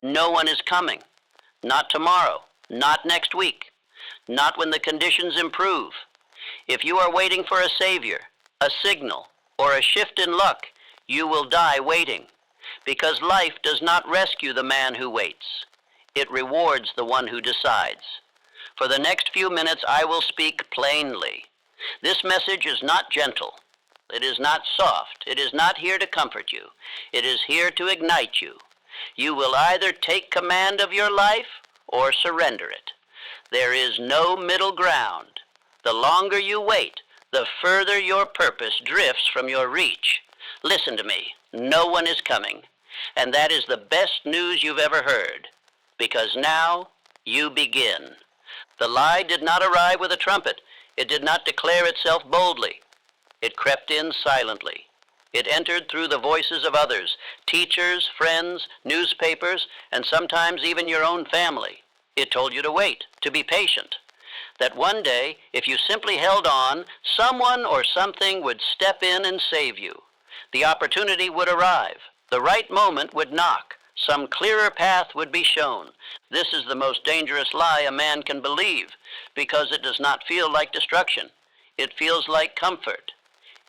No one is coming. Not tomorrow. Not next week. Not when the conditions improve. If you are waiting for a savior, a signal, or a shift in luck, you will die waiting, because life does not rescue the man who waits. It rewards the one who decides. For the next few minutes I will speak plainly. This message is not gentle. It is not soft. It is not here to comfort you. It is here to ignite you. You will either take command of your life or surrender it. There is no middle ground. The longer you wait, the further your purpose drifts from your reach. Listen to me. No one is coming. And that is the best news you've ever heard. Because now you begin. The lie did not arrive with a trumpet. It did not declare itself boldly. It crept in silently. It entered through the voices of others, teachers, friends, newspapers, and sometimes even your own family. It told you to wait, to be patient. That one day, if you simply held on, someone or something would step in and save you. The opportunity would arrive. The right moment would knock. Some clearer path would be shown. This is the most dangerous lie a man can believe, because it does not feel like destruction. It feels like comfort.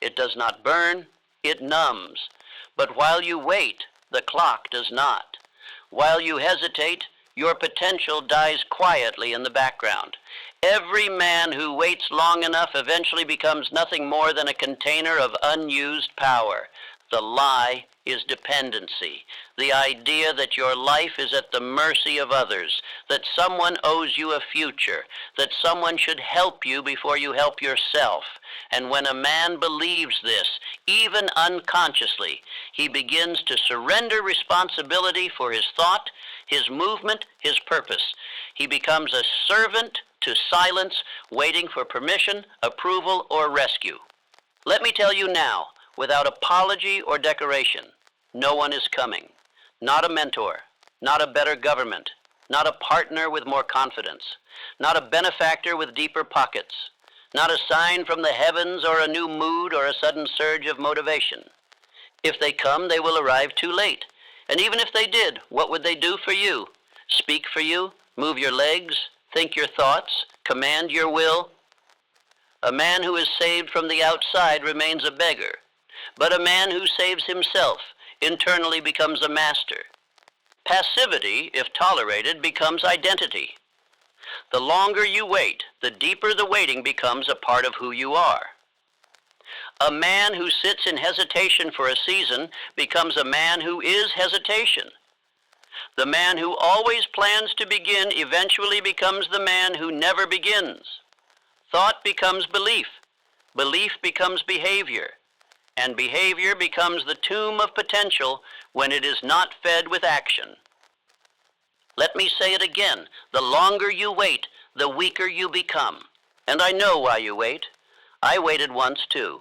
It does not burn. It numbs. But while you wait, the clock does not. While you hesitate, your potential dies quietly in the background. Every man who waits long enough eventually becomes nothing more than a container of unused power. The lie is dependency. The idea that your life is at the mercy of others, that someone owes you a future, that someone should help you before you help yourself. And when a man believes this, even unconsciously, he begins to surrender responsibility for his thought, his movement, his purpose. He becomes a servant to silence, waiting for permission, approval, or rescue. Let me tell you now, without apology or decoration, no one is coming. Not a mentor, not a better government, not a partner with more confidence, not a benefactor with deeper pockets, not a sign from the heavens or a new mood or a sudden surge of motivation. If they come, they will arrive too late. And even if they did, what would they do for you? Speak for you? Move your legs? Think your thoughts? Command your will? A man who is saved from the outside remains a beggar, but a man who saves himself internally becomes a master. Passivity, if tolerated, becomes identity. The longer you wait, the deeper the waiting becomes a part of who you are. A man who sits in hesitation for a season becomes a man who is hesitation. The man who always plans to begin eventually becomes the man who never begins. Thought becomes belief. Belief becomes behavior. And behavior becomes the tomb of potential when it is not fed with action. Let me say it again. The longer you wait, the weaker you become. And I know why you wait. I waited once too.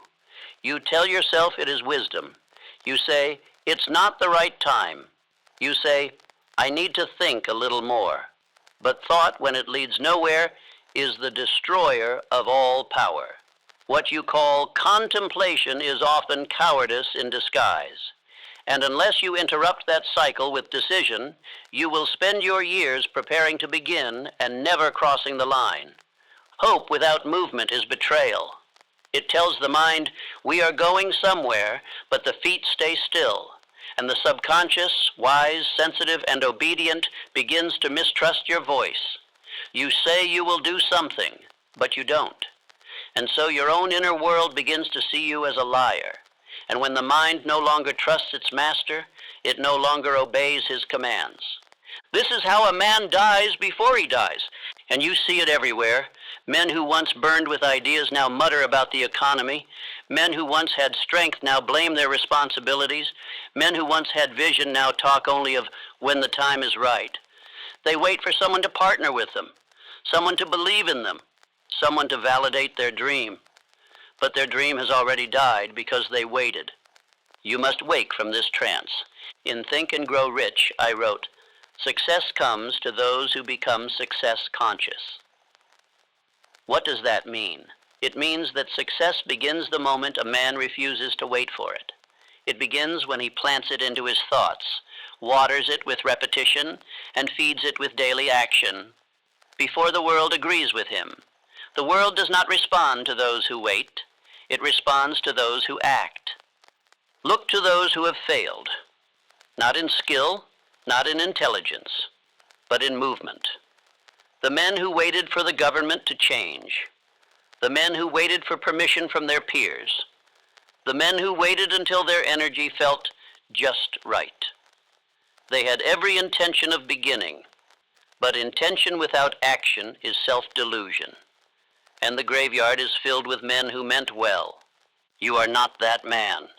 You tell yourself it is wisdom. You say, it's not the right time. You say, I need to think a little more. But thought, when it leads nowhere, is the destroyer of all power. What you call contemplation is often cowardice in disguise. And unless you interrupt that cycle with decision, you will spend your years preparing to begin and never crossing the line. Hope without movement is betrayal. It tells the mind, we are going somewhere, but the feet stay still. And the subconscious, wise, sensitive, and obedient, begins to mistrust your voice. You say you will do something, but you don't. And so your own inner world begins to see you as a liar. And when the mind no longer trusts its master, it no longer obeys his commands. This is how a man dies before he dies. And you see it everywhere. Men who once burned with ideas now mutter about the economy. Men who once had strength now blame their responsibilities. Men who once had vision now talk only of when the time is right. They wait for someone to partner with them, someone to believe in them, someone to validate their dream. But their dream has already died because they waited. You must wake from this trance. In Think and Grow Rich, I wrote, success comes to those who become success conscious. What does that mean? It means that success begins the moment a man refuses to wait for it. It begins when he plants it into his thoughts, waters it with repetition, and feeds it with daily action, before the world agrees with him. The world does not respond to those who wait. It responds to those who act. Look to those who have failed, not in skill, not in intelligence, but in movement. The men who waited for the government to change, the men who waited for permission from their peers, the men who waited until their energy felt just right. They had every intention of beginning, but intention without action is self-delusion, and the graveyard is filled with men who meant well. You are not that man.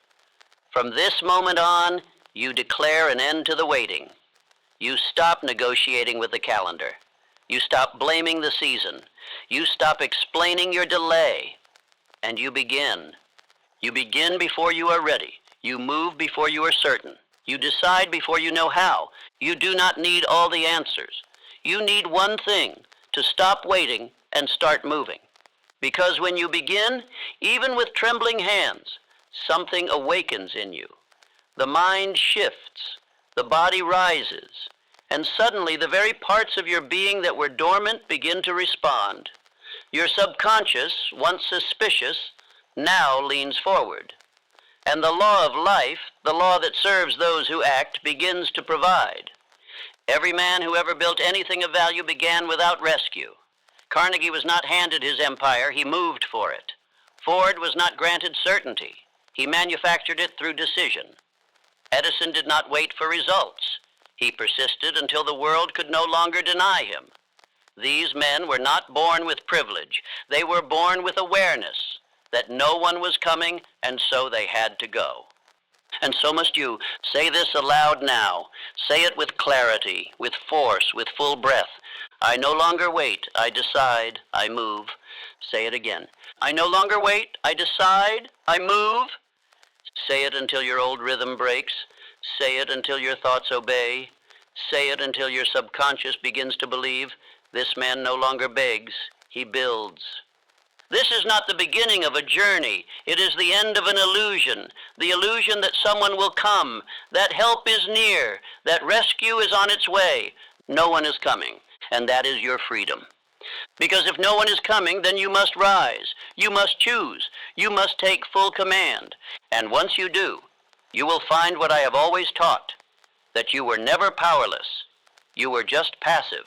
From this moment on, you declare an end to the waiting. You stop negotiating with the calendar. You stop blaming the season. You stop explaining your delay, and you begin. You begin before you are ready. You move before you are certain. You decide before you know how. You do not need all the answers. You need one thing, to stop waiting and start moving. Because when you begin, even with trembling hands, something awakens in you. The mind shifts, the body rises, and suddenly the very parts of your being that were dormant begin to respond. Your subconscious, once suspicious, now leans forward. And the law of life, the law that serves those who act, begins to provide. Every man who ever built anything of value began without rescue. Carnegie was not handed his empire, he moved for it. Ford was not granted certainty, he manufactured it through decision. Edison did not wait for results. He persisted until the world could no longer deny him. These men were not born with privilege. They were born with awareness that no one was coming, and so they had to go. And so must you. Say this aloud now. Say it with clarity, with force, with full breath. I no longer wait. I decide. I move. Say it again. I no longer wait. I decide. I move. Say it until your old rhythm breaks. Say it until your thoughts obey. Say it until your subconscious begins to believe, this man no longer begs, he builds. This is not the beginning of a journey. It is the end of an illusion, the illusion that someone will come, that help is near, that rescue is on its way. No one is coming, and that is your freedom. Because if no one is coming, then you must rise. You must choose. You must take full command. And once you do, you will find what I have always taught, that you were never powerless. You were just passive.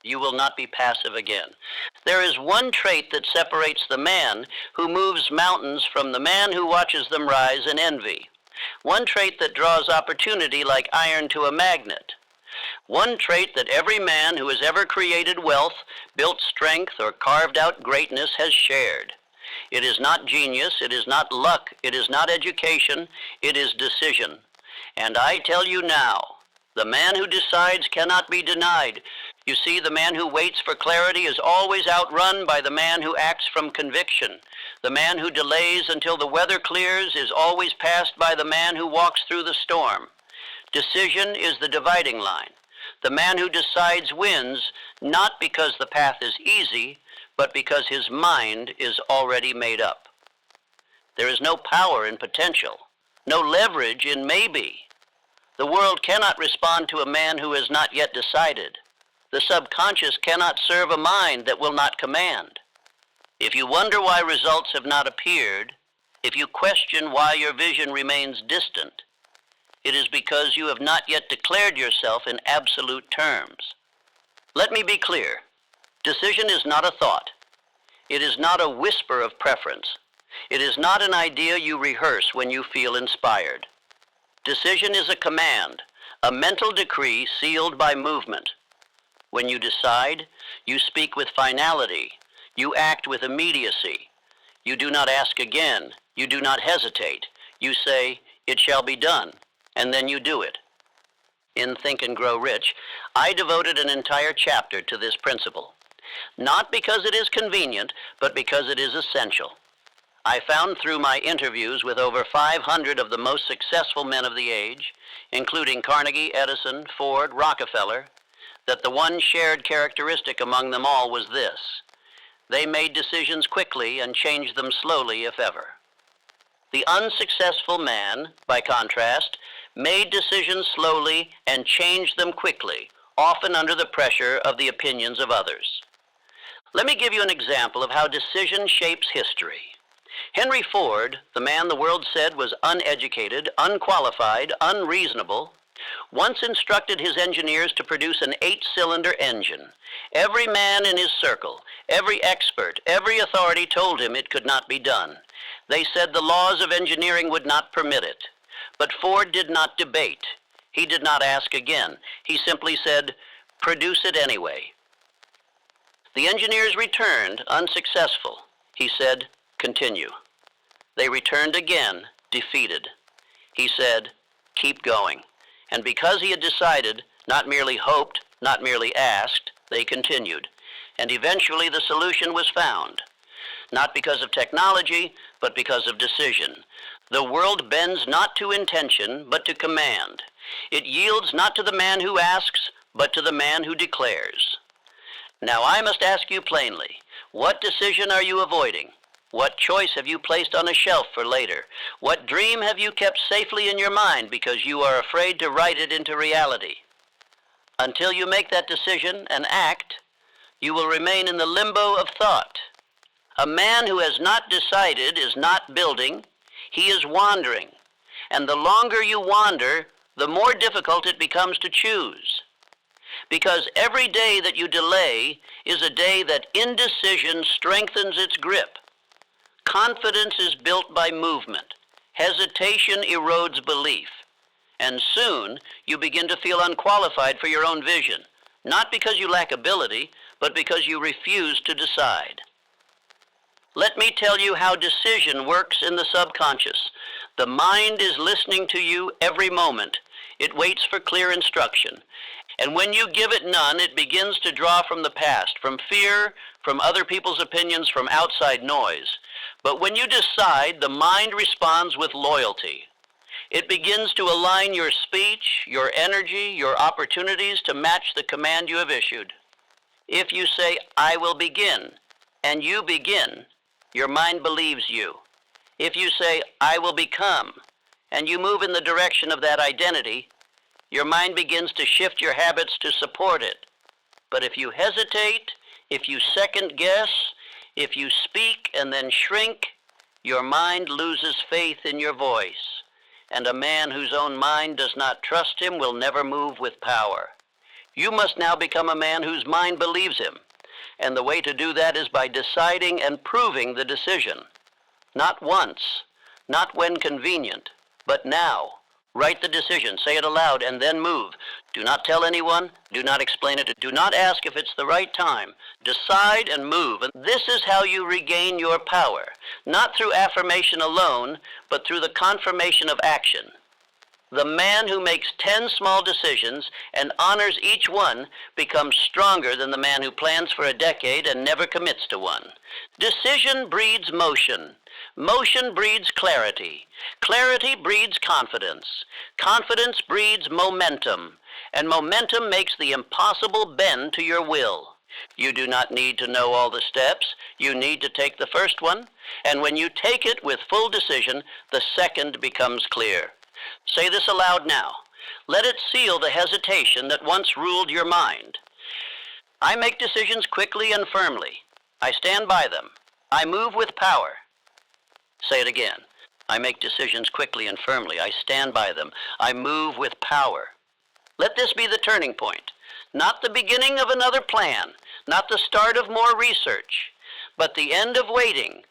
You will not be passive again. There is one trait that separates the man who moves mountains from the man who watches them rise in envy. One trait that draws opportunity like iron to a magnet. One trait that every man who has ever created wealth, built strength, or carved out greatness has shared. It is not genius, it is not luck, it is not education, it is decision. And I tell you now, the man who decides cannot be denied. You see, the man who waits for clarity is always outrun by the man who acts from conviction. The man who delays until the weather clears is always passed by the man who walks through the storm. Decision is the dividing line. The man who decides wins, not because the path is easy, but because his mind is already made up. There is no power in potential, no leverage in maybe. The world cannot respond to a man who has not yet decided. The subconscious cannot serve a mind that will not command. If you wonder why results have not appeared, if you question why your vision remains distant, it is because you have not yet declared yourself in absolute terms. Let me be clear. Decision is not a thought. It is not a whisper of preference. It is not an idea you rehearse when you feel inspired. Decision is a command, a mental decree sealed by movement. When you decide, you speak with finality. You act with immediacy. You do not ask again. You do not hesitate. You say, "It shall be done," and then you do it. In Think and Grow Rich, I devoted an entire chapter to this principle. Not because it is convenient, but because it is essential. I found through my interviews with over 500 of the most successful men of the age, including Carnegie, Edison, Ford, Rockefeller, that the one shared characteristic among them all was this: they made decisions quickly and changed them slowly, if ever. The unsuccessful man, by contrast, made decisions slowly, and changed them quickly, often under the pressure of the opinions of others. Let me give you an example of how decision shapes history. Henry Ford, the man the world said was uneducated, unqualified, unreasonable, once instructed his engineers to produce an 8-cylinder engine. Every man in his circle, every expert, every authority told him it could not be done. They said the laws of engineering would not permit it. But Ford did not debate. He did not ask again. He simply said, "Produce it anyway." The engineers returned, unsuccessful. He said, "Continue." They returned again, defeated. He said, "Keep going." And because he had decided, not merely hoped, not merely asked, they continued. And eventually the solution was found. Not because of technology, but because of decision. The world bends not to intention, but to command. It yields not to the man who asks, but to the man who declares. Now I must ask you plainly, what decision are you avoiding? What choice have you placed on a shelf for later? What dream have you kept safely in your mind because you are afraid to write it into reality? Until you make that decision and act, you will remain in the limbo of thought. A man who has not decided is not building, he is wandering. And the longer you wander, the more difficult it becomes to choose. Because every day that you delay is a day that indecision strengthens its grip. Confidence is built by movement. Hesitation erodes belief. And soon you begin to feel unqualified for your own vision, not because you lack ability, but because you refuse to decide. Let me tell you how decision works in the subconscious. The mind is listening to you every moment. It waits for clear instruction. And when you give it none, it begins to draw from the past, from fear, from other people's opinions, from outside noise. But when you decide, the mind responds with loyalty. It begins to align your speech, your energy, your opportunities to match the command you have issued. If you say, "I will begin," and you begin, your mind believes you. If you say, "I will become," and you move in the direction of that identity, your mind begins to shift your habits to support it. But if you hesitate, if you second guess, if you speak and then shrink, your mind loses faith in your voice. And a man whose own mind does not trust him will never move with power. You must now become a man whose mind believes him. And the way to do that is by deciding and proving the decision. Not once, not when convenient, but now. Write the decision, say it aloud, and then move. Do not tell anyone, do not explain it, do not ask if it's the right time. Decide and move. And this is how you regain your power, not through affirmation alone, but through the confirmation of action. The man who makes 10 small decisions and honors each one becomes stronger than the man who plans for a decade and never commits to one. Decision breeds motion. Motion breeds clarity. Clarity breeds confidence. Confidence breeds momentum. And momentum makes the impossible bend to your will. You do not need to know all the steps. You need to take the first one. And when you take it with full decision, the second becomes clear. Say this aloud now. Let it seal the hesitation that once ruled your mind. I make decisions quickly and firmly. I stand by them. I move with power. Say it again. I make decisions quickly and firmly. I stand by them. I move with power. Let this be the turning point. Not the beginning of another plan, not the start of more research, but the end of waiting.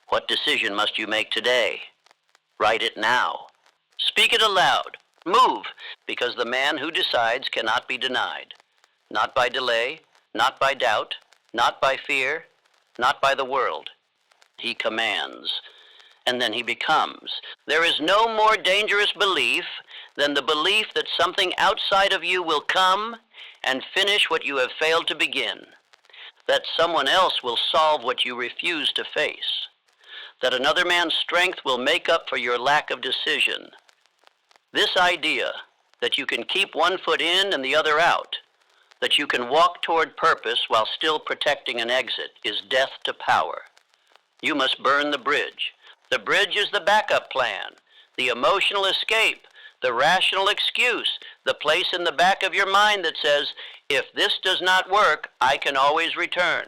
What decision must you make today? Write it now. Speak it aloud. Move, because the man who decides cannot be denied. Not by delay, not by doubt, not by fear, not by the world. He commands, and then he becomes. There is no more dangerous belief than the belief that something outside of you will come and finish what you have failed to begin. That someone else will solve what you refuse to face. That another man's strength will make up for your lack of decision. This idea that you can keep one foot in and the other out, that you can walk toward purpose while still protecting an exit, is death to power. You must burn the bridge. The bridge is the backup plan, the emotional escape, The rational excuse, the place in the back of your mind that says, if this does not work, I can always return.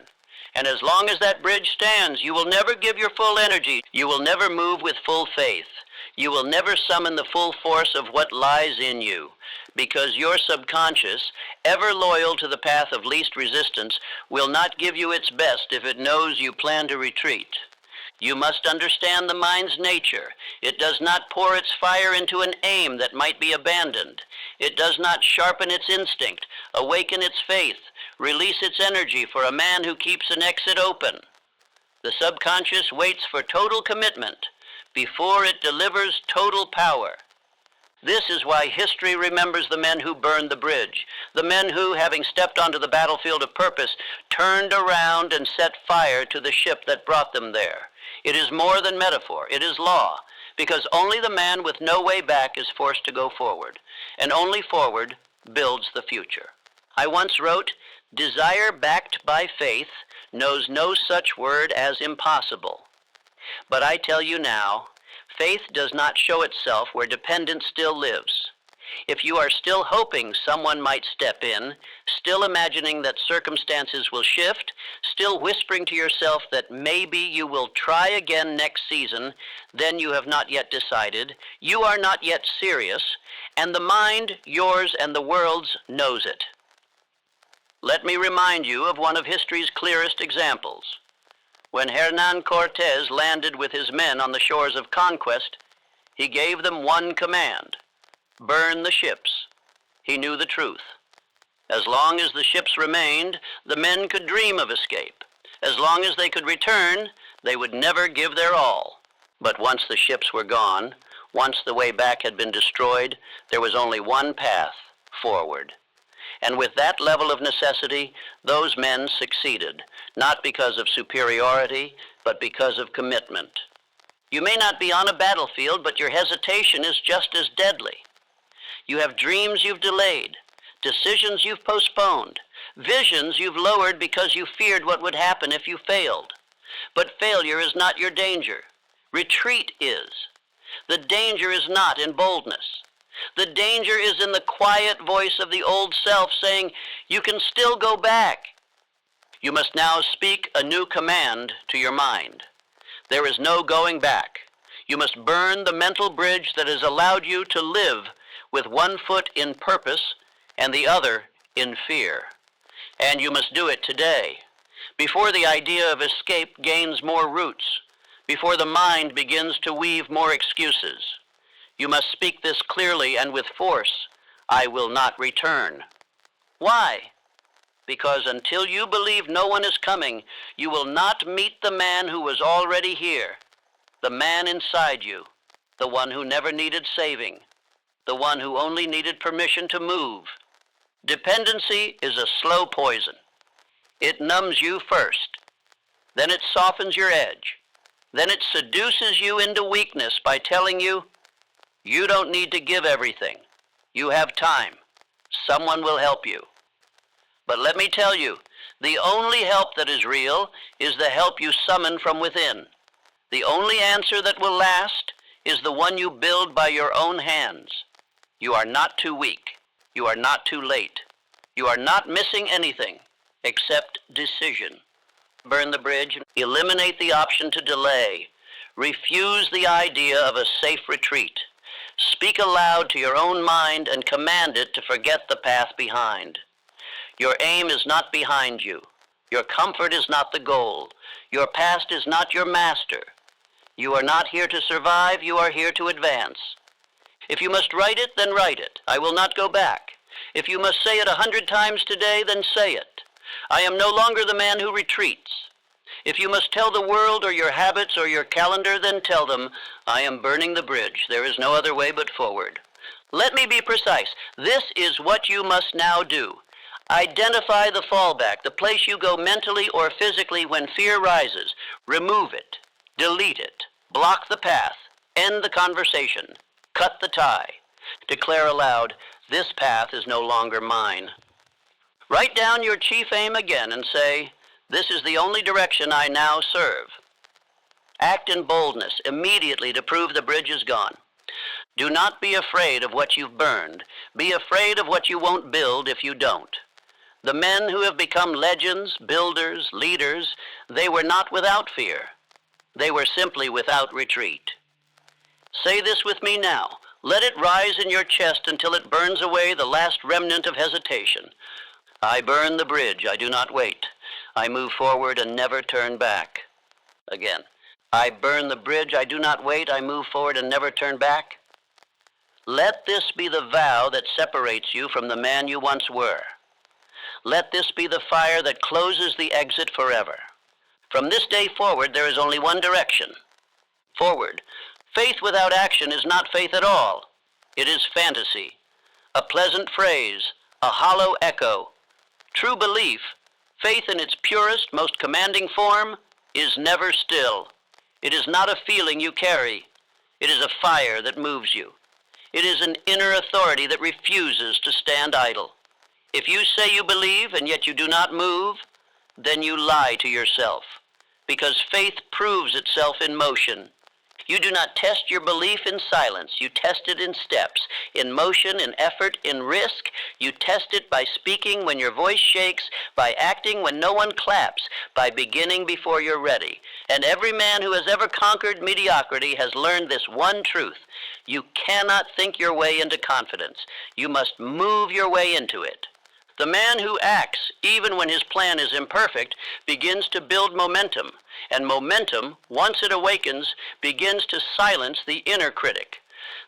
And as long as that bridge stands, you will never give your full energy. You will never move with full faith. You will never summon the full force of what lies in you, because your subconscious, ever loyal to the path of least resistance, will not give you its best if it knows you plan to retreat. You must understand the mind's nature. It does not pour its fire into an aim that might be abandoned. It does not sharpen its instinct, awaken its faith, release its energy for a man who keeps an exit open. The subconscious waits for total commitment before it delivers total power. This is why history remembers the men who burned the bridge, the men who, having stepped onto the battlefield of purpose, turned around and set fire to the ship that brought them there. It is more than metaphor, it is law, because only the man with no way back is forced to go forward, and only forward builds the future. I once wrote, "Desire backed by faith knows no such word as impossible." But I tell you now, faith does not show itself where dependence still lives. If you are still hoping someone might step in, still imagining that circumstances will shift, still whispering to yourself that maybe you will try again next season, then you have not yet decided, you are not yet serious, and the mind, yours and the world's, knows it. Let me remind you of one of history's clearest examples. When Hernán Cortés landed with his men on the shores of conquest, he gave them one command: burn the ships. He knew the truth. As long as the ships remained, the men could dream of escape. As long as they could return, they would never give their all. But once the ships were gone, once the way back had been destroyed, there was only one path: forward. And with that level of necessity, those men succeeded, not because of superiority, but because of commitment. You may not be on a battlefield, but your hesitation is just as deadly. You have dreams you've delayed, decisions you've postponed, visions you've lowered because you feared what would happen if you failed. But failure is not your danger. Retreat is. The danger is not in boldness. The danger is in the quiet voice of the old self saying, you can still go back. You must now speak a new command to your mind. There is no going back. You must burn the mental bridge that has allowed you to live with one foot in purpose and the other in fear. And you must do it today, before the idea of escape gains more roots, before the mind begins to weave more excuses. You must speak this clearly and with force: I will not return. Why? Because until you believe no one is coming, you will not meet the man who was already here, the man inside you, the one who never needed saving, the one who only needed permission to move. Dependency is a slow poison. It numbs you first, then it softens your edge, then it seduces you into weakness by telling you, you don't need to give everything. You have time. Someone will help you. But let me tell you, the only help that is real is the help you summon from within. The only answer that will last is the one you build by your own hands. You are not too weak. You are not too late. You are not missing anything except decision. Burn the bridge. Eliminate the option to delay. Refuse the idea of a safe retreat. Speak aloud to your own mind and command it to forget the path behind. Your aim is not behind you. Your comfort is not the goal. Your past is not your master. You are not here to survive, you are here to advance. If you must write it, then write it. I will not go back. If you must say it 100 times today, then say it. I am no longer the man who retreats. If you must tell the world or your habits or your calendar, then tell them, I am burning the bridge. There is no other way but forward. Let me be precise. This is what you must now do. Identify the fallback, the place you go mentally or physically when fear rises. Remove it, delete it, block the path, end the conversation, cut the tie. Declare aloud, this path is no longer mine. Write down your chief aim again and say, this is the only direction I now serve. Act in boldness immediately to prove the bridge is gone. Do not be afraid of what you've burned. Be afraid of what you won't build if you don't. The men who have become legends, builders, leaders, they were not without fear. They were simply without retreat. Say this with me now. Let it rise in your chest until it burns away the last remnant of hesitation. I burn the bridge, I do not wait. I move forward and never turn back. Again. I burn the bridge, I do not wait. I move forward and never turn back. Let this be the vow that separates you from the man you once were. Let this be the fire that closes the exit forever. From this day forward, there is only one direction. Forward. Faith without action is not faith at all. It is fantasy, a pleasant phrase, a hollow echo. True belief, faith in its purest, most commanding form, is never still. It is not a feeling you carry. It is a fire that moves you. It is an inner authority that refuses to stand idle. If you say you believe and yet you do not move, then you lie to yourself, because faith proves itself in motion. You do not test your belief in silence. You test it in steps, in motion, in effort, in risk. You test it by speaking when your voice shakes, by acting when no one claps, by beginning before you're ready. And every man who has ever conquered mediocrity has learned this one truth. You cannot think your way into confidence. You must move your way into it. The man who acts, even when his plan is imperfect, begins to build momentum, and momentum, once it awakens, begins to silence the inner critic.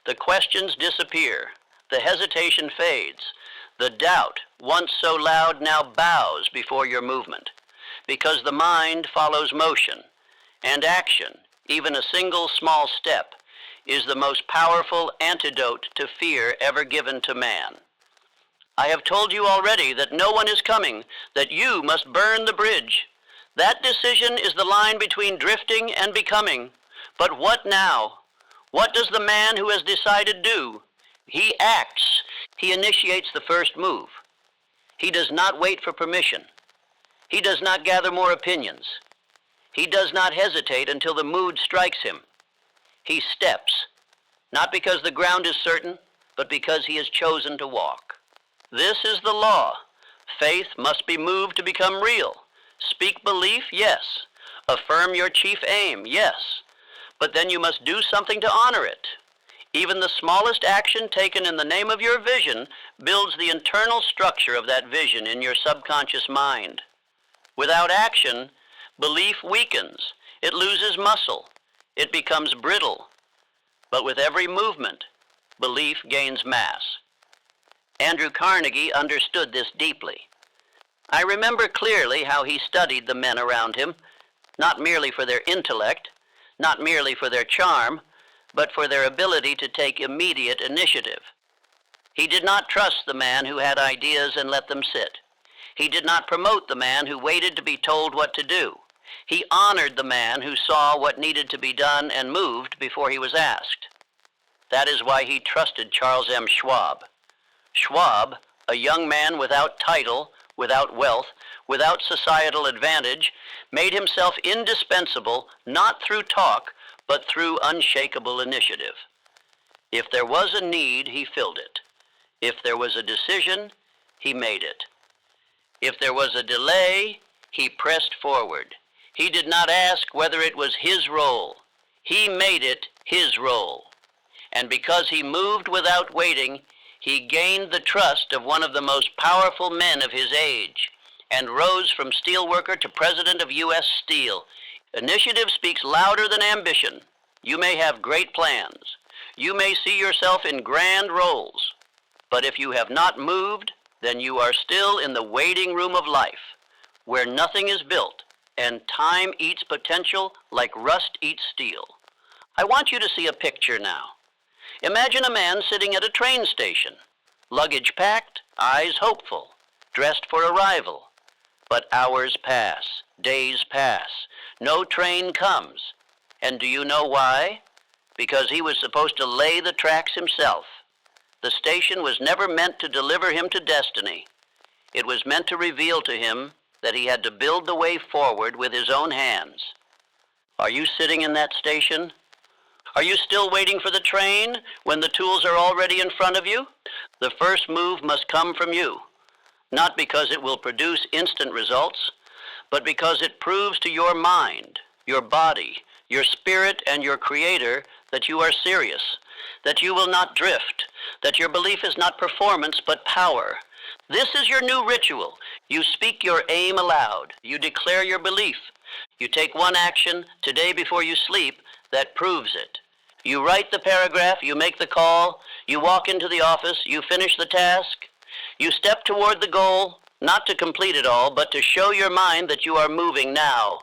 The questions disappear. The hesitation fades. The doubt, once so loud, now bows before your movement, because the mind follows motion, and action, even a single small step, is the most powerful antidote to fear ever given to man. I have told you already that no one is coming, that you must burn the bridge. That decision is the line between drifting and becoming. But what now? What does the man who has decided do? He acts. He initiates the first move. He does not wait for permission. He does not gather more opinions. He does not hesitate until the mood strikes him. He steps, not because the ground is certain, but because he has chosen to walk. This is the law. Faith must be moved to become real. Speak belief, yes. Affirm your chief aim, yes. But then you must do something to honor it. Even the smallest action taken in the name of your vision builds the internal structure of that vision in your subconscious mind. Without action, belief weakens. It loses muscle. It becomes brittle. But with every movement, belief gains mass. Andrew Carnegie understood this deeply. I remember clearly how he studied the men around him, not merely for their intellect, not merely for their charm, but for their ability to take immediate initiative. He did not trust the man who had ideas and let them sit. He did not promote the man who waited to be told what to do. He honored the man who saw what needed to be done and moved before he was asked. That is why he trusted Charles M. Schwab. Schwab, a young man without title, without wealth, without societal advantage, made himself indispensable not through talk, but through unshakable initiative. If there was a need, he filled it. If there was a decision, he made it. If there was a delay, he pressed forward. He did not ask whether it was his role. He made it his role. And because he moved without waiting, he gained the trust of one of the most powerful men of his age and rose from steelworker to president of U.S. Steel. Initiative speaks louder than ambition. You may have great plans. You may see yourself in grand roles. But if you have not moved, then you are still in the waiting room of life, where nothing is built and time eats potential like rust eats steel. I want you to see a picture now. Imagine a man sitting at a train station, luggage packed, eyes hopeful, dressed for arrival. But hours pass, days pass, no train comes. And do you know why? Because he was supposed to lay the tracks himself. The station was never meant to deliver him to destiny. It was meant to reveal to him that he had to build the way forward with his own hands. Are you sitting in that station? Are you still waiting for the train when the tools are already in front of you? The first move must come from you, not because it will produce instant results, but because it proves to your mind, your body, your spirit, and your Creator that you are serious, that you will not drift, that your belief is not performance but power. This is your new ritual. You speak your aim aloud. You declare your belief. You take one action today before you sleep that proves it. You write the paragraph, you make the call, you walk into the office, you finish the task. You step toward the goal, not to complete it all, but to show your mind that you are moving now.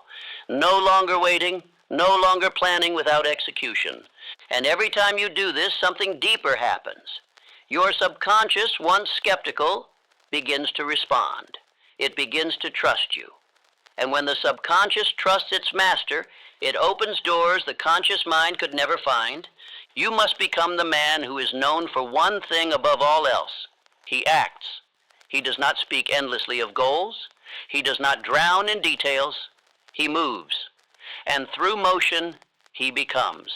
No longer waiting, no longer planning without execution. And every time you do this, something deeper happens. Your subconscious, once skeptical, begins to respond. It begins to trust you. And when the subconscious trusts its master, it opens doors the conscious mind could never find. You must become the man who is known for one thing above all else. He acts. He does not speak endlessly of goals. He does not drown in details. He moves. And through motion, he becomes.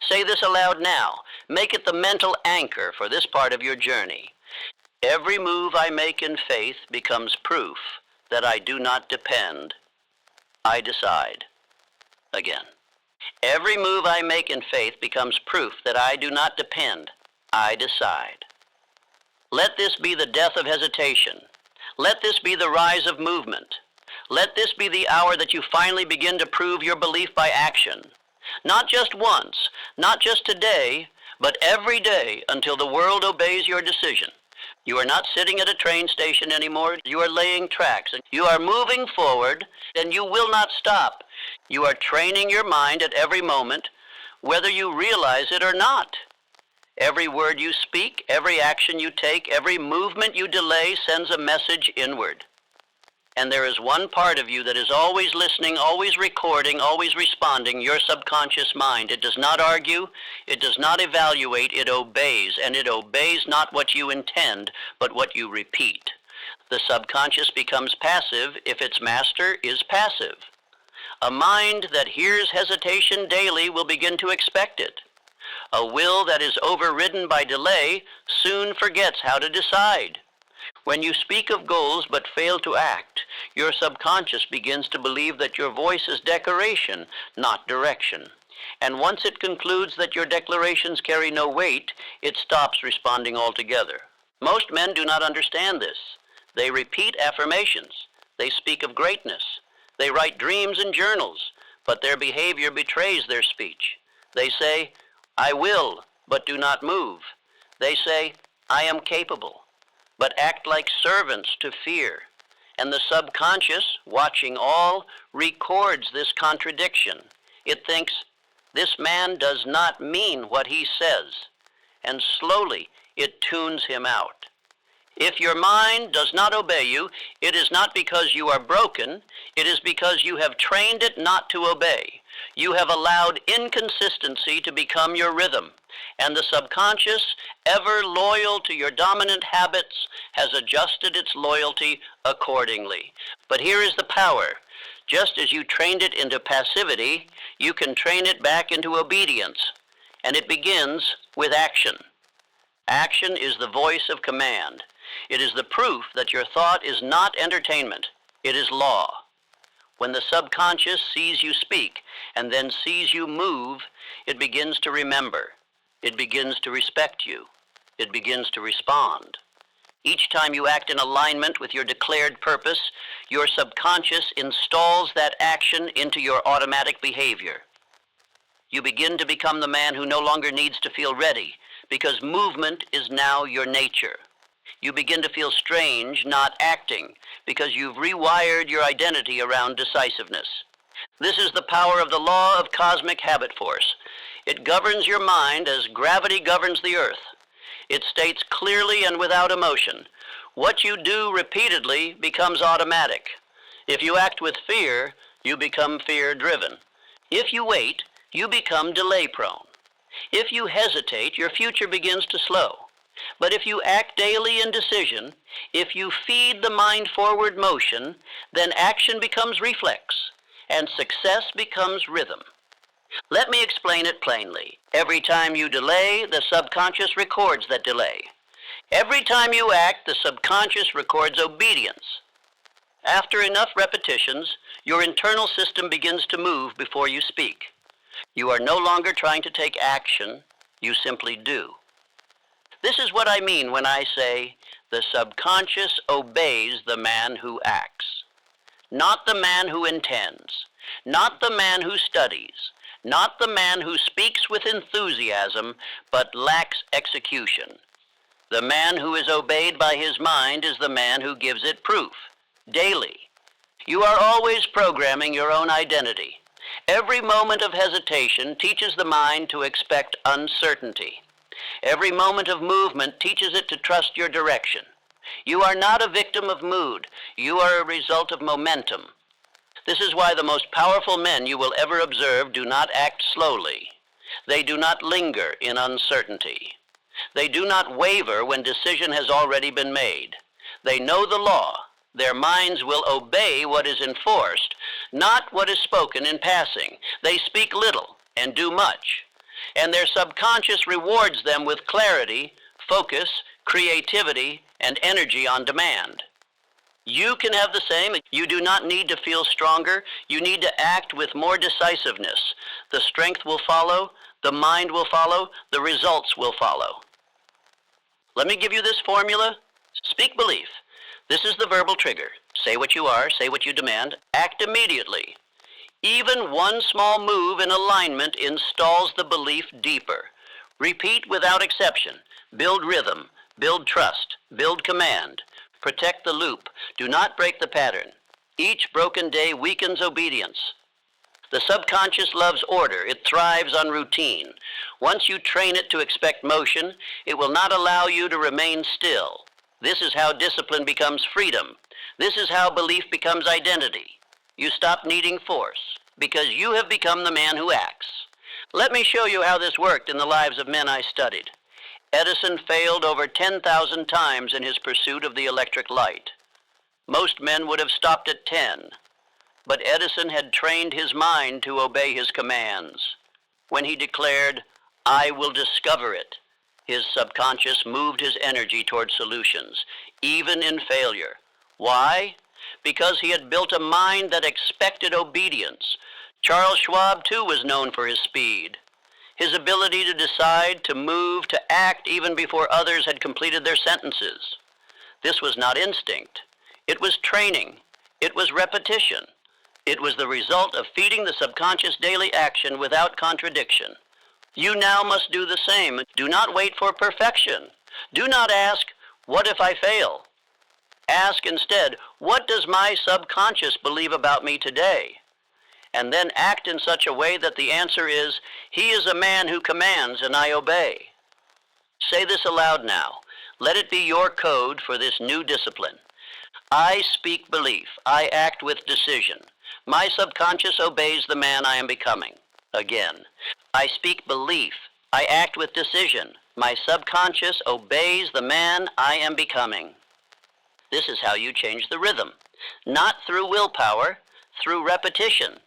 Say this aloud now. Make it the mental anchor for this part of your journey. Every move I make in faith becomes proof that I do not depend. I decide. Again. Every move I make in faith becomes proof that I do not depend. I decide. Let this be the death of hesitation. Let this be the rise of movement. Let this be the hour that you finally begin to prove your belief by action. Not just once, not just today, but every day until the world obeys your decision. You are not sitting at a train station anymore. You are laying tracks. You are moving forward, and you will not stop. You are training your mind at every moment, whether you realize it or not. Every word you speak, every action you take, every movement you delay sends a message inward. And there is one part of you that is always listening, always recording, always responding, your subconscious mind. It does not argue, it does not evaluate, it obeys, and it obeys not what you intend, but what you repeat. The subconscious becomes passive if its master is passive. A mind that hears hesitation daily will begin to expect it. A will that is overridden by delay soon forgets how to decide. When you speak of goals but fail to act, your subconscious begins to believe that your voice is decoration, not direction. And once it concludes that your declarations carry no weight, it stops responding altogether. Most men do not understand this. They repeat affirmations. They speak of greatness. They write dreams in journals, but their behavior betrays their speech. They say, I will, but do not move. They say, I am capable, but act like servants to fear. And the subconscious, watching all, records this contradiction. It thinks, this man does not mean what he says, and slowly it tunes him out. If your mind does not obey you, it is not because you are broken, it is because you have trained it not to obey. You have allowed inconsistency to become your rhythm, and the subconscious, ever loyal to your dominant habits, has adjusted its loyalty accordingly. But here is the power. Just as you trained it into passivity, you can train it back into obedience, and it begins with action. Action is the voice of command. It is the proof that your thought is not entertainment. It is law. When the subconscious sees you speak and then sees you move, it begins to remember. It begins to respect you. It begins to respond. Each time you act in alignment with your declared purpose, your subconscious installs that action into your automatic behavior. You begin to become the man who no longer needs to feel ready, because movement is now your nature. You begin to feel strange not acting, because you've rewired your identity around decisiveness. This is the power of the law of cosmic habit force. It governs your mind as gravity governs the earth. It states clearly and without emotion, what you do repeatedly becomes automatic. If you act with fear, you become fear-driven. If you wait, you become delay-prone. If you hesitate, your future begins to slow. But if you act daily in decision, if you feed the mind forward motion, then action becomes reflex, and success becomes rhythm. Let me explain it plainly. Every time you delay, the subconscious records that delay. Every time you act, the subconscious records obedience. After enough repetitions, your internal system begins to move before you speak. You are no longer trying to take action, you simply do. This is what I mean when I say the subconscious obeys the man who acts. Not the man who intends, not the man who studies, not the man who speaks with enthusiasm but lacks execution. The man who is obeyed by his mind is the man who gives it proof, daily. You are always programming your own identity. Every moment of hesitation teaches the mind to expect uncertainty. Every moment of movement teaches it to trust your direction. You are not a victim of mood. You are a result of momentum. This is why the most powerful men you will ever observe do not act slowly. They do not linger in uncertainty. They do not waver when decision has already been made. They know the law. Their minds will obey what is enforced, not what is spoken in passing. They speak little and do much, and their subconscious rewards them with clarity, focus, creativity, and energy on demand. You can have the same. You do not need to feel stronger. You need to act with more decisiveness. The strength will follow, the mind will follow, the results will follow. Let me give you this formula. Speak belief. This is the verbal trigger. Say what you are, say what you demand, act immediately. Even one small move in alignment installs the belief deeper. Repeat without exception. Build rhythm, build trust, build command. Protect the loop. Do not break the pattern. Each broken day weakens obedience. The subconscious loves order. It thrives on routine. Once you train it to expect motion, it will not allow you to remain still. This is how discipline becomes freedom. This is how belief becomes identity. You stop needing force because you have become the man who acts. Let me show you how this worked in the lives of men I studied. Edison failed over 10,000 times in his pursuit of the electric light. Most men would have stopped at 10, but Edison had trained his mind to obey his commands. When he declared, "I will discover it," his subconscious moved his energy toward solutions, even in failure. Why? Because he had built a mind that expected obedience. Charles Schwab, too, was known for his speed. His ability to decide, to move, to act even before others had completed their sentences. This was not instinct. It was training. It was repetition. It was the result of feeding the subconscious daily action without contradiction. You now must do the same. Do not wait for perfection. Do not ask, "What if I fail?" Ask instead, "What does my subconscious believe about me today?" And then act in such a way that the answer is, "He is a man who commands and I obey." Say this aloud now. Let it be your code for this new discipline. I speak belief. I act with decision. My subconscious obeys the man I am becoming. Again. I speak belief. I act with decision. My subconscious obeys the man I am becoming. This is how you change the rhythm. Not through willpower, through repetition.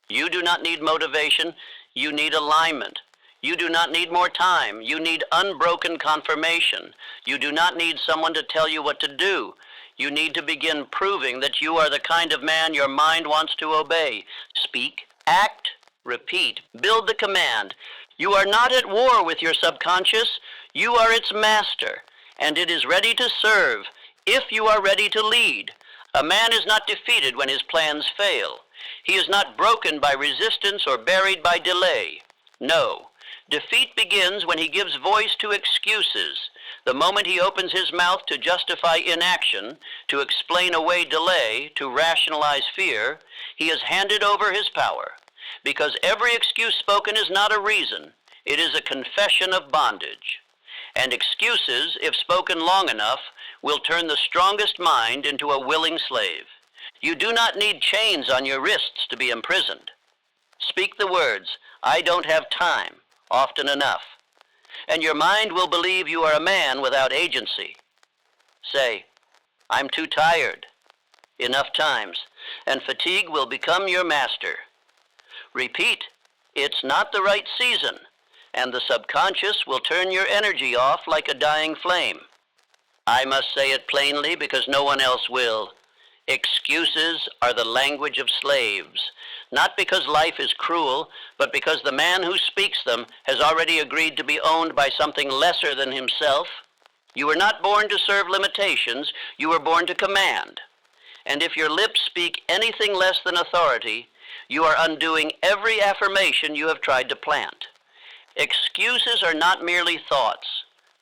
You do not need motivation. You need alignment. You do not need more time. You need unbroken confirmation. You do not need someone to tell you what to do. You need to begin proving that you are the kind of man your mind wants to obey. Speak, act, repeat, build the command. You are not at war with your subconscious. You are its master, and it is ready to serve if you are ready to lead. A man is not defeated when his plans fail. He is not broken by resistance or buried by delay. No, defeat begins when he gives voice to excuses. The moment he opens his mouth to justify inaction, to explain away delay, to rationalize fear, he has handed over his power. Because every excuse spoken is not a reason, it is a confession of bondage. And excuses, if spoken long enough, will turn the strongest mind into a willing slave. You do not need chains on your wrists to be imprisoned. Speak the words, "I don't have time," often enough, and your mind will believe you are a man without agency. Say, "I'm too tired," enough times, and fatigue will become your master. Repeat, It's not the right season, and the subconscious will turn your energy off like a dying flame. I must say it plainly because no one else will. Excuses are the language of slaves, not because life is cruel, but because the man who speaks them has already agreed to be owned by something lesser than himself. You were not born to serve limitations, you were born to command. And if your lips speak anything less than authority, you are undoing every affirmation you have tried to plant. Excuses are not merely thoughts,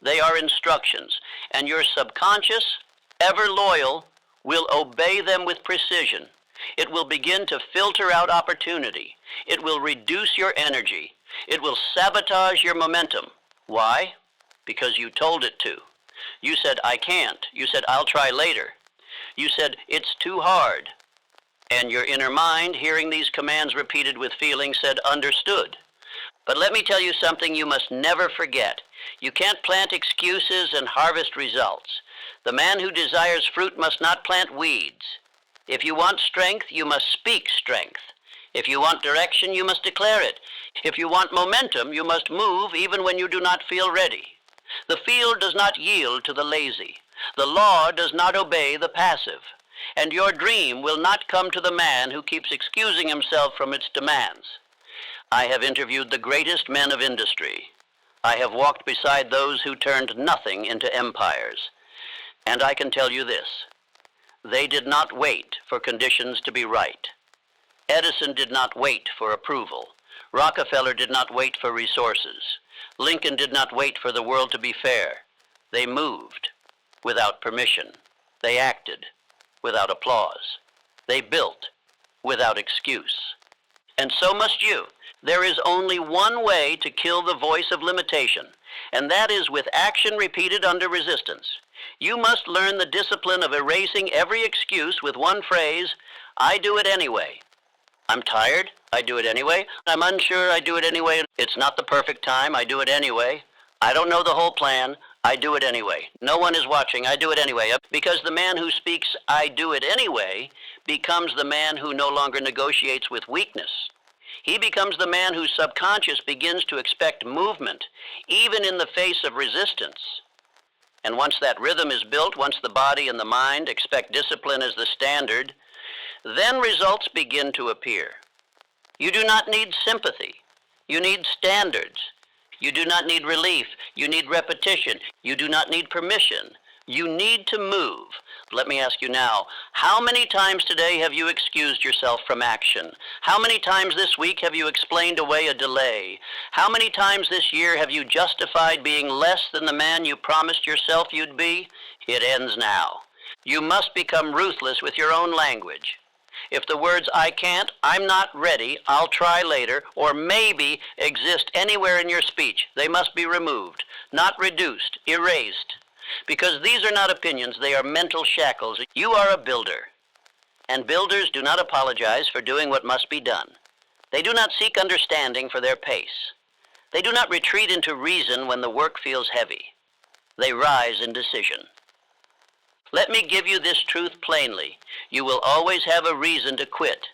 they are instructions, and your subconscious, ever loyal, will obey them with precision. It will begin to filter out opportunity. It will reduce your energy. It will sabotage your momentum. Why? Because you told it to. You said, I can't. You said, I'll try later. You said, it's too hard. And your inner mind, hearing these commands repeated with feeling, said, understood. But let me tell you something you must never forget. You can't plant excuses and harvest results. The man who desires fruit must not plant weeds. If you want strength, you must speak strength. If you want direction, you must declare it. If you want momentum, you must move even when you do not feel ready. The field does not yield to the lazy. The law does not obey the passive. And your dream will not come to the man who keeps excusing himself from its demands. I have interviewed the greatest men of industry. I have walked beside those who turned nothing into empires. And I can tell you this, they did not wait for conditions to be right. Edison did not wait for approval. Rockefeller did not wait for resources. Lincoln did not wait for the world to be fair. They moved without permission. They acted without applause. They built without excuse. And so must you. There is only one way to kill the voice of limitation, and that is with action repeated under resistance. You must learn the discipline of erasing every excuse with one phrase, I do it anyway. I'm tired, I do it anyway. I'm unsure, I do it anyway. It's not the perfect time, I do it anyway. I don't know the whole plan, I do it anyway. No one is watching, I do it anyway. Because the man who speaks, I do it anyway, becomes the man who no longer negotiates with weakness. He becomes the man whose subconscious begins to expect movement, even in the face of resistance. And once that rhythm is built, once the body and the mind expect discipline as the standard, then results begin to appear. You do not need sympathy. You need standards. You do not need relief. You need repetition. You do not need permission. You need to move. Let me ask you now, how many times today have you excused yourself from action? How many times this week have you explained away a delay? How many times this year have you justified being less than the man you promised yourself you'd be? It ends now. You must become ruthless with your own language. If the words I can't, I'm not ready, I'll try later, or maybe exist anywhere in your speech, they must be removed, not reduced, erased. Because these are not opinions, they are mental shackles. You are a builder, and builders do not apologize for doing what must be done. They do not seek understanding for their pace. They do not retreat into reason when the work feels heavy. They rise in decision. Let me give you this truth plainly. You will always have a reason to quit.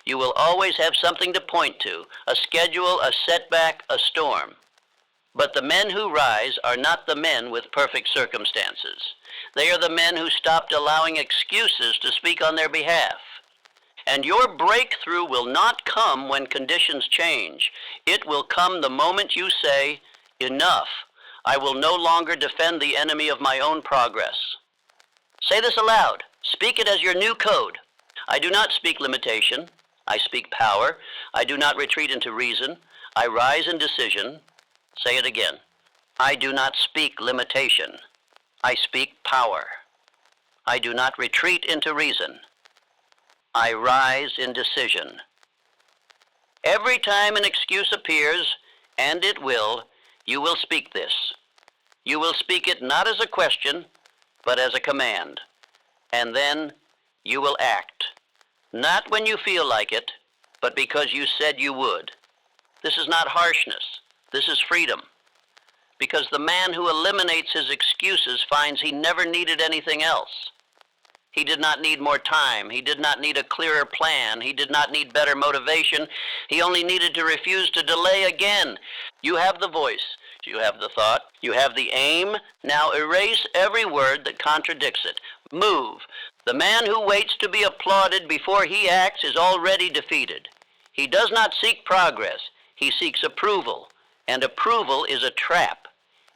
You will always have something to point to, a schedule, a setback, a storm. But the men who rise are not the men with perfect circumstances. They are the men who stopped allowing excuses to speak on their behalf. And your breakthrough will not come when conditions change. It will come the moment you say, enough. I will no longer defend the enemy of my own progress. Say this aloud. Speak it as your new code. I do not speak limitation. I speak power. I do not retreat into reason. I rise in decision. Say it again. I do not speak limitation. I speak power. I do not retreat into reason. I rise in decision. Every time an excuse appears, and it will, you will speak this. You will speak it not as a question, but as a command. And then you will act. Not when you feel like it, but because you said you would. This is not harshness. This is freedom. Because the man who eliminates his excuses finds he never needed anything else. He did not need more time. He did not need a clearer plan. He did not need better motivation. He only needed to refuse to delay again. You have the voice. You have the thought. You have the aim. Now erase every word that contradicts it. Move. The man who waits to be applauded before he acts is already defeated. He does not seek progress. He seeks approval. And approval is a trap.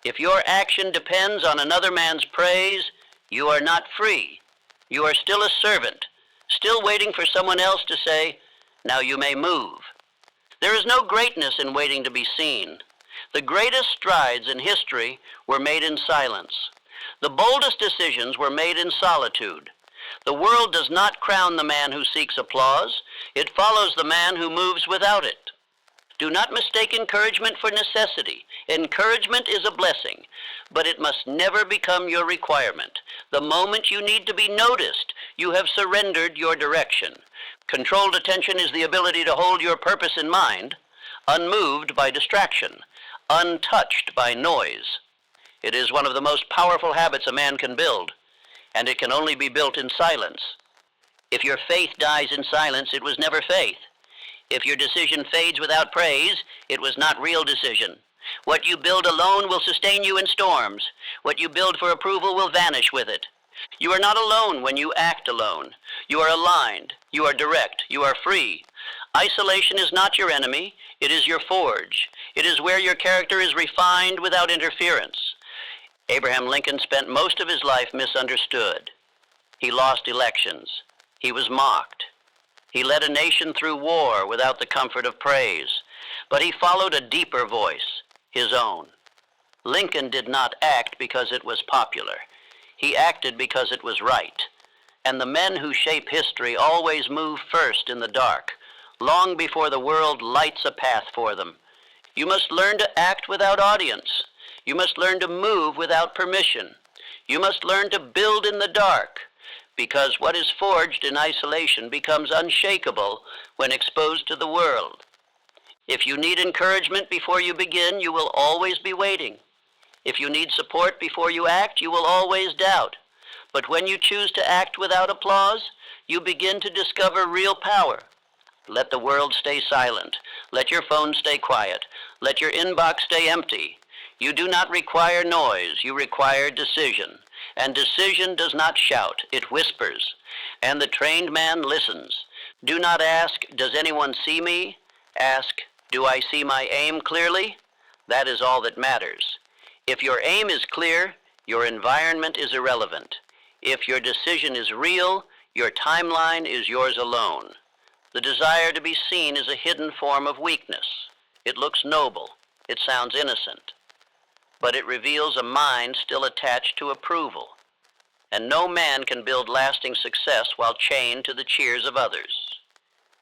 If your action depends on another man's praise, you are not free. You are still a servant, still waiting for someone else to say, "Now you may move." There is no greatness in waiting to be seen. The greatest strides in history were made in silence. The boldest decisions were made in solitude. The world does not crown the man who seeks applause. It follows the man who moves without it. Do not mistake encouragement for necessity. Encouragement is a blessing, but it must never become your requirement. The moment you need to be noticed, you have surrendered your direction. Controlled attention is the ability to hold your purpose in mind, unmoved by distraction, untouched by noise. It is one of the most powerful habits a man can build, and it can only be built in silence. If your faith dies in silence, it was never faith. If your decision fades without praise, it was not real decision. What you build alone will sustain you in storms. What you build for approval will vanish with it. You are not alone when you act alone. You are aligned. You are direct. You are free. Isolation is not your enemy. It is your forge. It is where your character is refined without interference. Abraham Lincoln spent most of his life misunderstood. He lost elections. He was mocked. He led a nation through war without the comfort of praise, but he followed a deeper voice, his own. Lincoln did not act because it was popular. He acted because it was right. And the men who shape history always move first in the dark, long before the world lights a path for them. You must learn to act without audience. You must learn to move without permission. You must learn to build in the dark, because what is forged in isolation becomes unshakable when exposed to the world. If you need encouragement before you begin, you will always be waiting. If you need support before you act, you will always doubt. But when you choose to act without applause, you begin to discover real power. Let the world stay silent. Let your phone stay quiet. Let your inbox stay empty. You do not require noise. You require decision. And decision does not shout, it whispers. And the trained man listens. Do not ask, "Does anyone see me?" Ask, "Do I see my aim clearly?" That is all that matters. If your aim is clear, your environment is irrelevant. If your decision is real, your timeline is yours alone. The desire to be seen is a hidden form of weakness. It looks noble. It sounds innocent. But it reveals a mind still attached to approval. And no man can build lasting success while chained to the cheers of others.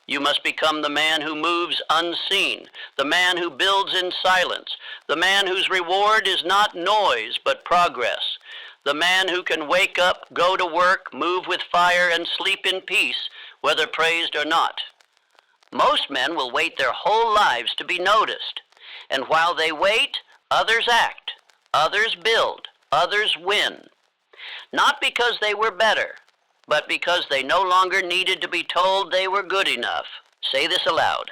You must become the man who moves unseen, the man who builds in silence, the man whose reward is not noise but progress, the man who can wake up, go to work, move with fire, and sleep in peace, whether praised or not. Most men will wait their whole lives to be noticed, and while they wait, others act, others build, others win. Not because they were better, but because they no longer needed to be told they were good enough. Say this aloud.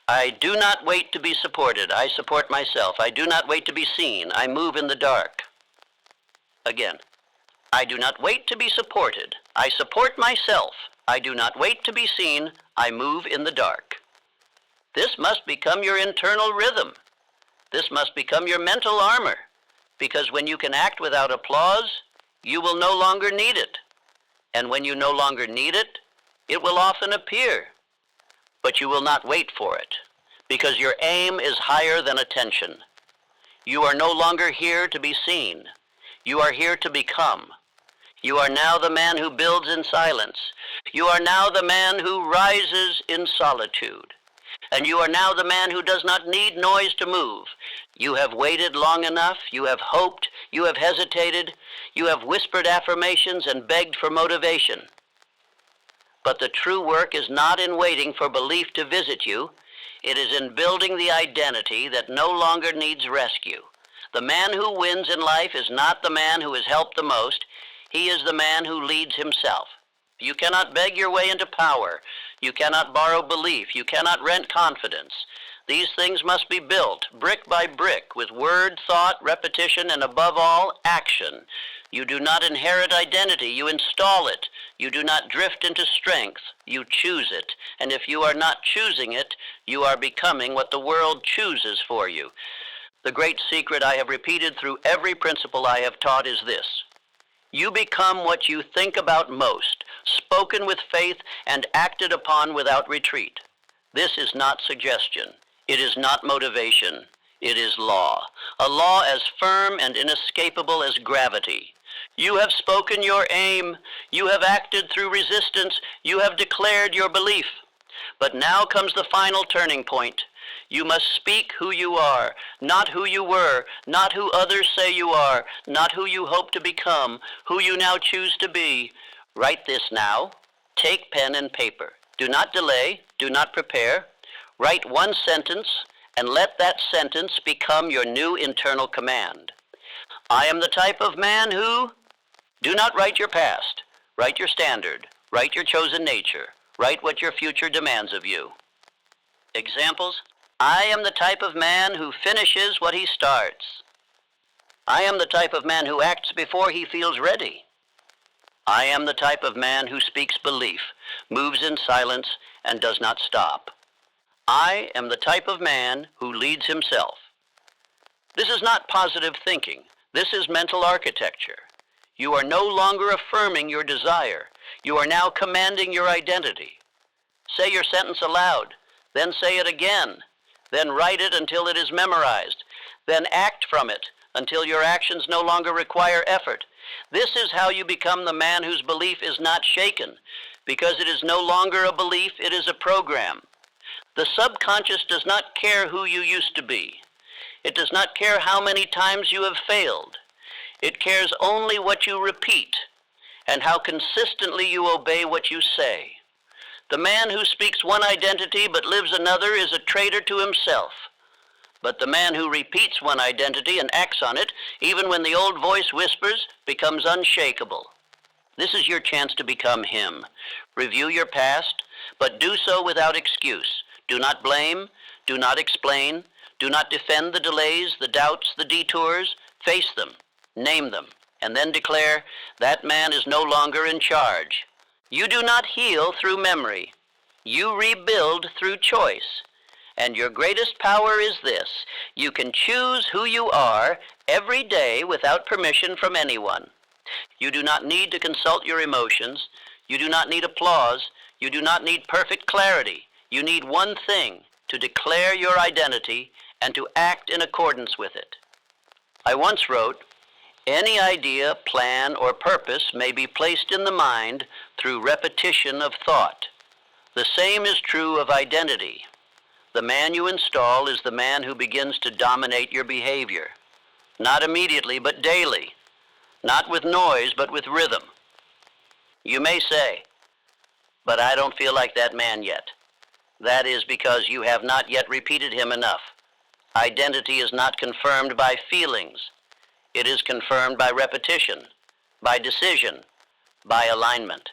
I do not wait to be supported. I support myself. I do not wait to be seen. I move in the dark. Again. I do not wait to be supported. I support myself. I do not wait to be seen. I move in the dark. This must become your internal rhythm. This must become your mental armor, because when you can act without applause, you will no longer need it. And when you no longer need it, it will often appear. But you will not wait for it, because your aim is higher than attention. You are no longer here to be seen. You are here to become. You are now the man who builds in silence. You are now the man who rises in solitude. And you are now the man who does not need noise to move. You have waited long enough. You have hoped. You have hesitated. You have whispered affirmations and begged for motivation. But the true work is not in waiting for belief to visit you. It is in building the identity that no longer needs rescue. The man who wins in life is not the man who is helped the most. He is the man who leads himself. You cannot beg your way into power. You cannot borrow belief. You cannot rent confidence. These things must be built, brick by brick, with word, thought, repetition, and above all, action. You do not inherit identity, you install it. You do not drift into strength, you choose it. And if you are not choosing it, you are becoming what the world chooses for you. The great secret I have repeated through every principle I have taught is this: you become what you think about most, spoken with faith and acted upon without retreat. This is not suggestion. It is not motivation. It is law. A law as firm and inescapable as gravity. You have spoken your aim. You have acted through resistance. You have declared your belief. But now comes the final turning point. You must speak who you are, not who you were, not who others say you are, not who you hope to become, who you now choose to be. Write this now. Take pen and paper. Do not delay. Do not prepare. Write one sentence and let that sentence become your new internal command. I am the type of man who... Do not write your past. Write your standard. Write your chosen nature. Write what your future demands of you. Examples: I am the type of man who finishes what he starts. I am the type of man who acts before he feels ready. I am the type of man who speaks belief, moves in silence, and does not stop. I am the type of man who leads himself. This is not positive thinking. This is mental architecture. You are no longer affirming your desire. You are now commanding your identity. Say your sentence aloud, then say it again, then write it until it is memorized, then act from it until your actions no longer require effort. This is how you become the man whose belief is not shaken, because it is no longer a belief, it is a program. The subconscious does not care who you used to be. It does not care how many times you have failed. It cares only what you repeat and how consistently you obey what you say. The man who speaks one identity but lives another is a traitor to himself. But the man who repeats one identity and acts on it, even when the old voice whispers, becomes unshakable. This is your chance to become him. Review your past, but do so without excuse. Do not blame, do not explain, do not defend the delays, the doubts, the detours. Face them, name them, and then declare, that man is no longer in charge. You do not heal through memory. You rebuild through choice. And your greatest power is this: you can choose who you are every day without permission from anyone. You do not need to consult your emotions. You do not need applause. You do not need perfect clarity. You need one thing: to declare your identity and to act in accordance with it. I once wrote, any idea, plan, or purpose may be placed in the mind through repetition of thought. The same is true of identity. The man you install is the man who begins to dominate your behavior. Not immediately, but daily. Not with noise, but with rhythm. You may say, but I don't feel like that man yet. That is because you have not yet repeated him enough. Identity is not confirmed by feelings. It is confirmed by repetition, by decision, by alignment.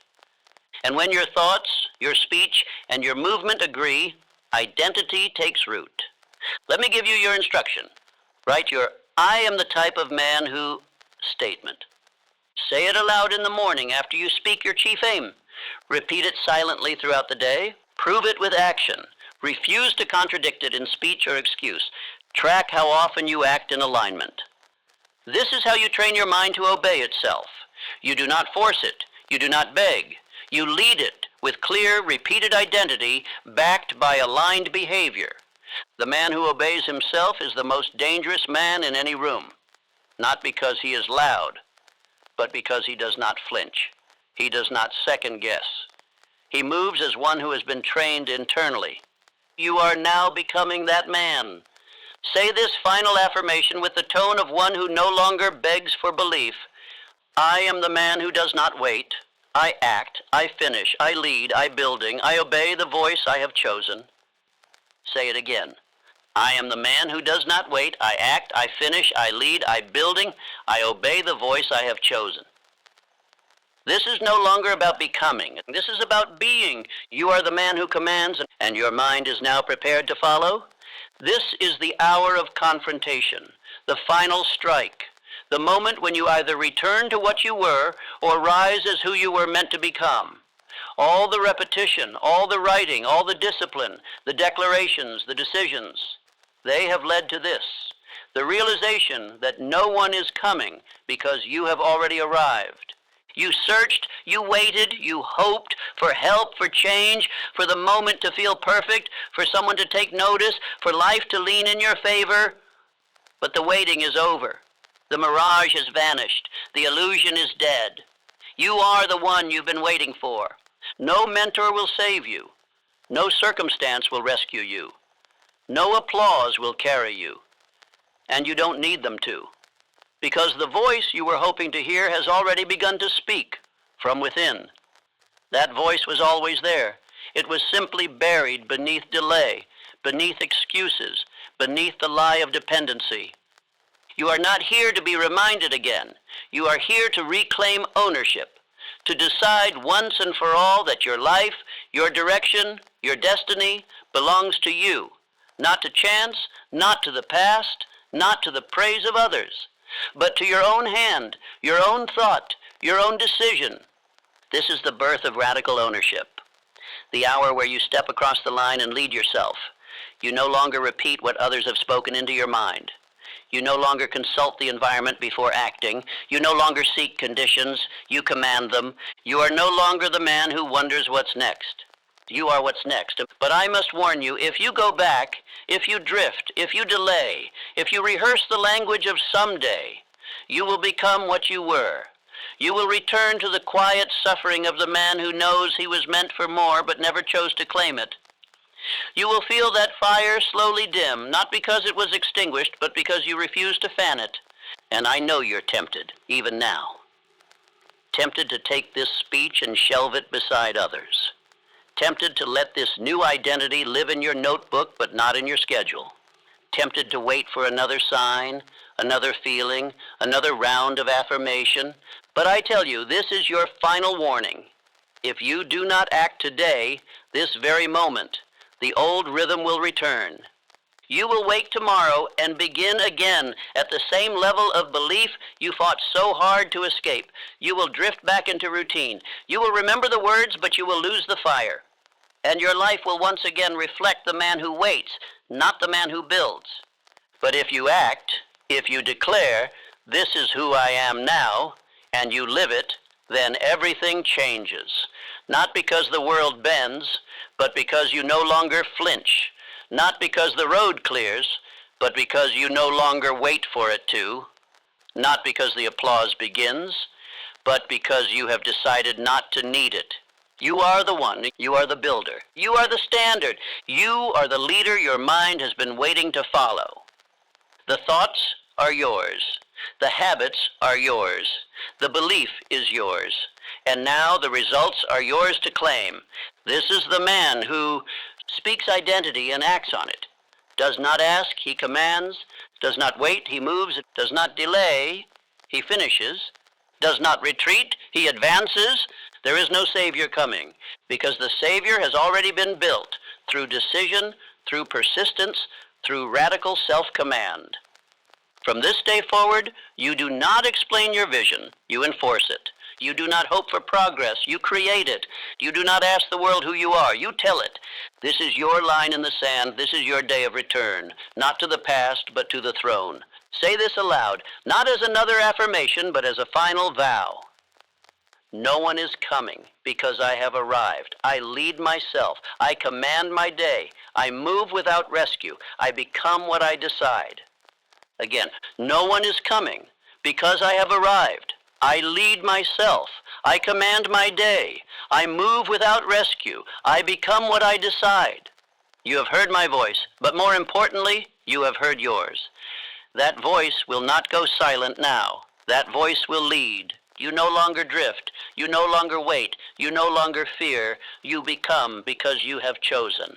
And when your thoughts, your speech, and your movement agree, identity takes root. Let me give you your instruction. Write your I am the type of man who statement. Say it aloud in the morning after you speak your chief aim. Repeat it silently throughout the day. Prove it with action. Refuse to contradict it in speech or excuse. Track how often you act in alignment. This is how you train your mind to obey itself. You do not force it. You do not beg. You lead it with clear, repeated identity backed by aligned behavior. The man who obeys himself is the most dangerous man in any room, not because he is loud, but because he does not flinch. He does not second guess. He moves as one who has been trained internally. You are now becoming that man. Say this final affirmation with the tone of one who no longer begs for belief. I am the man who does not wait. I act, I finish, I lead, I building, I obey the voice I have chosen. Say it again. I am the man who does not wait. I act, I finish, I lead, I building, I obey the voice I have chosen. This is no longer about becoming. This is about being. You are the man who commands, and your mind is now prepared to follow. This is the hour of confrontation, the final strike, the moment when you either return to what you were or rise as who you were meant to become. All the repetition, all the writing, all the discipline, the declarations, the decisions, they have led to this, the realization that no one is coming because you have already arrived. You searched, you waited, you hoped for help, for change, for the moment to feel perfect, for someone to take notice, for life to lean in your favor. But the waiting is over. The mirage has vanished. The illusion is dead. You are the one you've been waiting for. No mentor will save you. No circumstance will rescue you. No applause will carry you. And you don't need them to. Because the voice you were hoping to hear has already begun to speak from within. That voice was always there. It was simply buried beneath delay, beneath excuses, beneath the lie of dependency. You are not here to be reminded again. You are here to reclaim ownership, to decide once and for all that your life, your direction, your destiny belongs to you, not to chance, not to the past, not to the praise of others, but to your own hand, your own thought, your own decision. This is the birth of radical ownership, the hour where you step across the line and lead yourself. You no longer repeat what others have spoken into your mind. You no longer consult the environment before acting. You no longer seek conditions. You command them. You are no longer the man who wonders what's next. You are what's next. But I must warn you, if you go back, if you drift, if you delay, if you rehearse the language of someday, you will become what you were. You will return to the quiet suffering of the man who knows he was meant for more but never chose to claim it. You will feel that fire slowly dim, not because it was extinguished, but because you refused to fan it. And I know you're tempted, even now. Tempted to take this speech and shelve it beside others. Tempted to let this new identity live in your notebook, but not in your schedule. Tempted to wait for another sign, another feeling, another round of affirmation. But I tell you, this is your final warning. If you do not act today, this very moment, the old rhythm will return. You will wake tomorrow and begin again at the same level of belief you fought so hard to escape. You will drift back into routine. You will remember the words, but you will lose the fire. And your life will once again reflect the man who waits, not the man who builds. But if you act, if you declare, this is who I am now, and you live it, then everything changes. Not because the world bends, but because you no longer flinch. Not because the road clears, but because you no longer wait for it to. Not because the applause begins, but because you have decided not to need it. You are the one. You are the builder. You are the standard. You are the leader your mind has been waiting to follow. The thoughts are yours. The habits are yours. The belief is yours. And now the results are yours to claim. This is the man who speaks identity and acts on it. Does not ask, he commands. Does not wait, he moves. Does not delay, he finishes. Does not retreat, he advances. There is no Savior coming, because the Savior has already been built through decision, through persistence, through radical self-command. From this day forward, you do not explain your vision, you enforce it. You do not hope for progress, you create it. You do not ask the world who you are, you tell it. This is your line in the sand, this is your day of return, not to the past, but to the throne. Say this aloud, not as another affirmation, but as a final vow. No one is coming because I have arrived. I lead myself. I command my day. I move without rescue. I become what I decide. Again, no one is coming because I have arrived. I lead myself. I command my day. I move without rescue. I become what I decide. You have heard my voice, but more importantly, you have heard yours. That voice will not go silent now. That voice will lead. You no longer drift. You no longer wait. You no longer fear. You become because you have chosen.